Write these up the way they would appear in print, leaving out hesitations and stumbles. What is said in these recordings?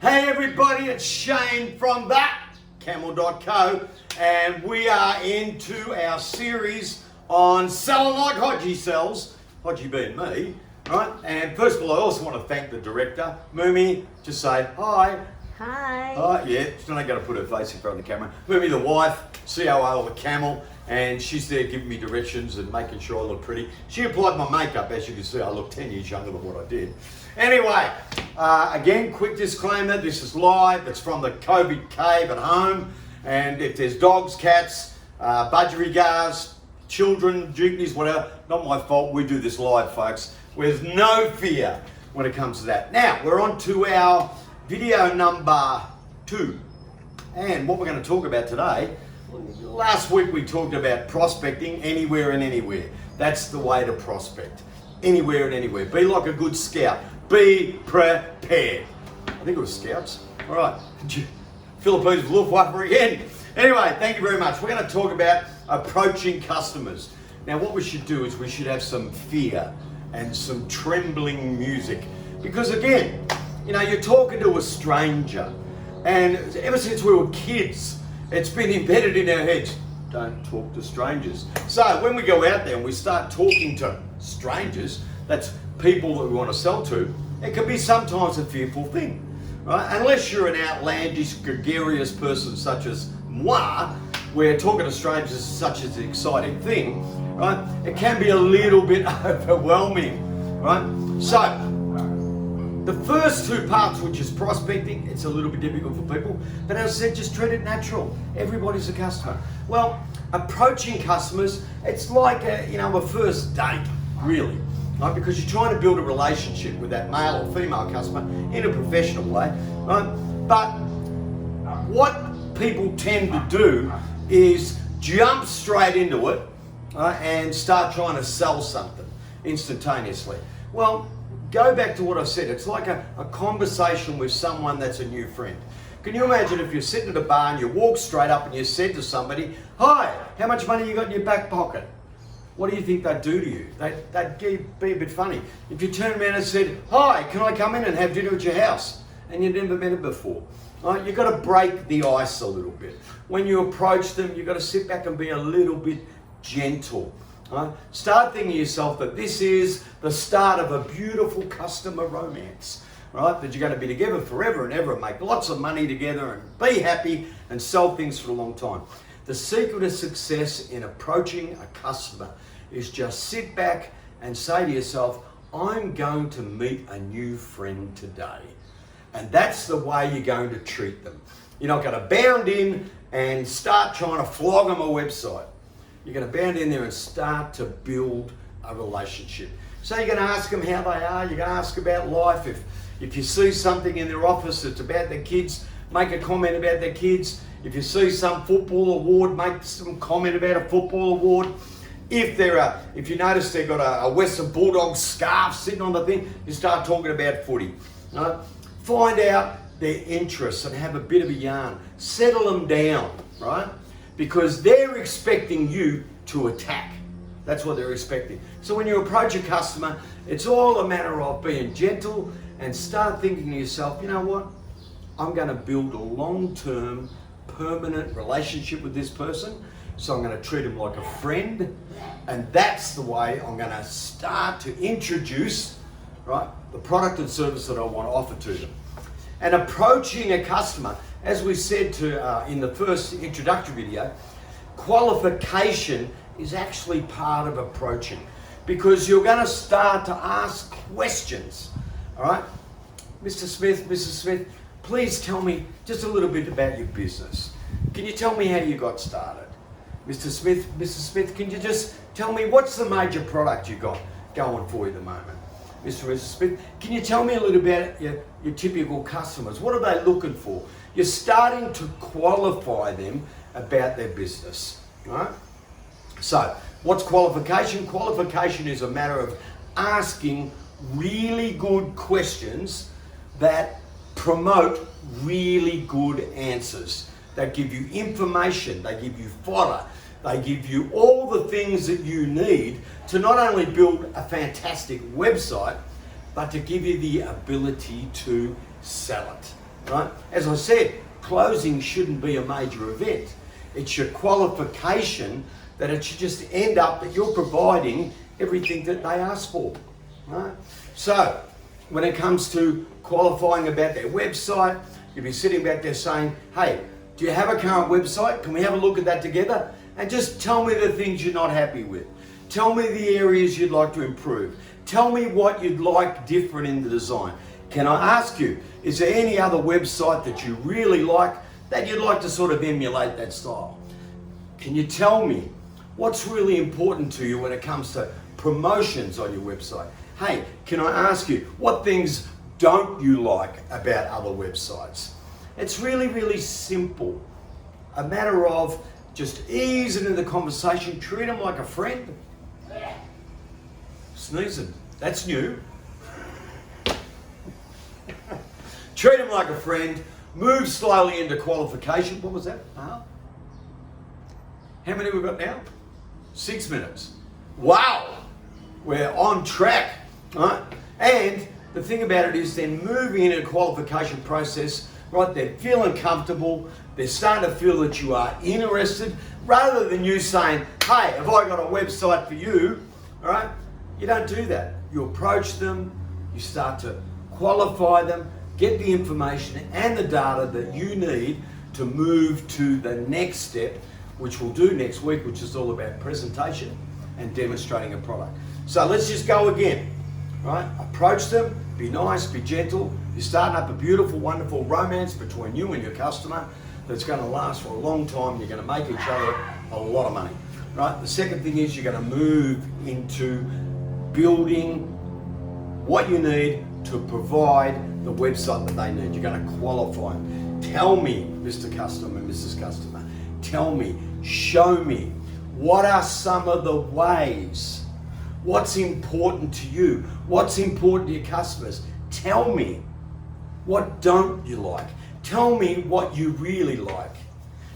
Hey everybody, it's Shane from TheCamel.co, and we are into our series on selling like Hodgie sells, Hodgie being me, right? And first of all, I also want to thank the director, Moomy. Just say hi. Hi. Yeah, she's not going to put her face in front of the camera. Moomy, the wife, COO of the Camel, and she's there giving me directions and making sure I look pretty. She applied my makeup, as you can see. I look 10 years younger than what I did. Anyway, again, quick disclaimer, this is live. It's from the COVID cave at home. And if there's dogs, cats, budgerigars, children, juknies, whatever, not my fault. We do this live, folks. There's no fear when it comes to that. Now, we're on to our video number 2. And what we're going to talk about today, last week we talked about prospecting anywhere and anywhere. That's the way to prospect. Anywhere and anywhere. Be like a good scout. Be prepared. I think it was scouts. All right. Philippines Luftwaffe again. Anyway, thank you very much. We're going to talk about approaching customers. Now, what we should do is we should have some fear and some trembling music. Because again, you know, you're talking to a stranger. And ever since we were kids, it's been embedded in our heads. Don't talk to strangers. So when we go out there and we start talking to strangers, that's people that we want to sell to, it can be sometimes a fearful thing, right? Unless you're an outlandish, gregarious person such as moi, where talking to strangers is such an exciting thing, right? It can be a little bit overwhelming, right? So, the first 2 parts, which is prospecting, it's a little bit difficult for people, but as I said, just treat it natural. Everybody's a customer. Well, approaching customers, it's like a first date, really, right? Because you're trying to build a relationship with that male or female customer in a professional way, right? But what people tend to do is jump straight into it, right, and start trying to sell something instantaneously. Well, go back to what I said. It's like a conversation with someone that's a new friend. Can you imagine if you're sitting at a bar and you walk straight up and you said to somebody, "Hi, how much money you got in your back pocket?" What do you think they'd do to you? They'd be a bit funny. If you turned around and said, "Hi, can I come in and have dinner at your house?" and you'd never met them before. Right? You've got to break the ice a little bit. When you approach them, you've got to sit back and be a little bit gentle. Right? Start thinking to yourself that this is the start of a beautiful customer romance, right? That you're going to be together forever and ever and make lots of money together and be happy and sell things for a long time. The secret of success in approaching a customer is just sit back and say to yourself, I'm going to meet a new friend today. And that's the way you're going to treat them. You're not going to bound in and start trying to flog them a website. You're going to bound in there and start to build a relationship. So you're going to ask them how they are. You're going to ask about life. If you see something in their office that's about their kids, make a comment about their kids. If you see some football award, make some comment about a football award. If you notice they've got a Western Bulldog scarf sitting on the thing, you start talking about footy. Right? Find out their interests and have a bit of a yarn. Settle them down, right? Because they're expecting you to attack. That's what they're expecting. So when you approach a customer, it's all a matter of being gentle and start thinking to yourself, you know what? I'm going to build a long-term, permanent relationship with this person. So I'm going to treat them like a friend. And that's the way I'm going to start to introduce, right, the product and service that I want to offer to them. And approaching a customer, as we said in the first introductory video, qualification is actually part of approaching, because you're going to start to ask questions. All right, Mr. Smith, Mrs. Smith, please tell me just a little bit about your business. Can you tell me how you got started? Mr. Smith, Mrs. Smith, can you just tell me what's the major product you got going for you at the moment? Mr. and Mrs. Smith, can you tell me a little about your typical customers? What are they looking for? You're starting to qualify them about their business, right? So, what's qualification? Qualification is a matter of asking really good questions that promote really good answers. They give you information, they give you fodder, they give you all the things that you need to not only build a fantastic website, but to give you the ability to sell it. right? As I said, closing shouldn't be a major event. It's your qualification that it should just end up that you're providing everything that they ask for, right? So when it comes to qualifying about their website, you'll be sitting back there saying, hey, do you have a current website? Can we have a look at that together? And just tell me the things you're not happy with. Tell me the areas you'd like to improve. Tell me what you'd like different in the design. Can I ask you, is there any other website that you really like that you'd like to sort of emulate that style? Can you tell me what's really important to you when it comes to promotions on your website? Hey, can I ask you, what things don't you like about other websites? It's really, really simple. A matter of just ease into the conversation, treat them like a friend. Sneezing, that's new. Treat them like a friend, move slowly into qualification. What was that? How many we got now? 6 minutes. Wow, we're on track, right? And the thing about it is then moving into the qualification process, right? They're feeling comfortable. They're starting to feel that you are interested, rather than you saying, hey, have I got a website for you? All right? You don't do that. You approach them, you start to qualify them, get the information and the data that you need to move to the next step, which we'll do next week, which is all about presentation and demonstrating a product. So let's just go again, right? Approach them, be nice, be gentle. You're starting up a beautiful, wonderful romance between you and your customer that's going to last for a long time. You're going to make each other a lot of money, right? The second thing is you're going to move into building what you need to provide the website that they need. You're going to qualify them. Tell me, Mr. Customer, Mrs. Customer, tell me, show me, what are some of the ways? What's important to you? What's important to your customers? Tell me, what don't you like? Tell me what you really like.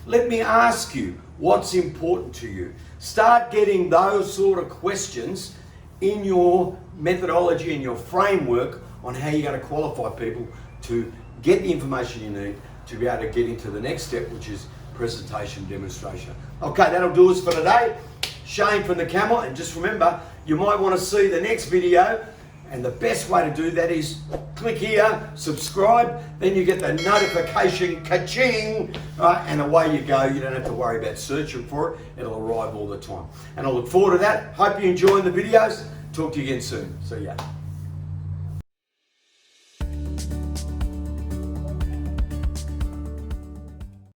Let me ask you, what's important to you? Start getting those sort of questions in your methodology and your framework on how you're going to qualify people to get the information you need to be able to get into the next step, which is presentation demonstration. Okay, that'll do us for today. Shane from TheCamel, and just remember, you might want to see the next video, and the best way to do that is click here, subscribe, then you get the notification, ka-ching, right, and away you go. You don't have to worry about searching for it. It'll arrive all the time. And I look forward to that. Hope you're enjoying the videos. Talk to you again soon. See ya.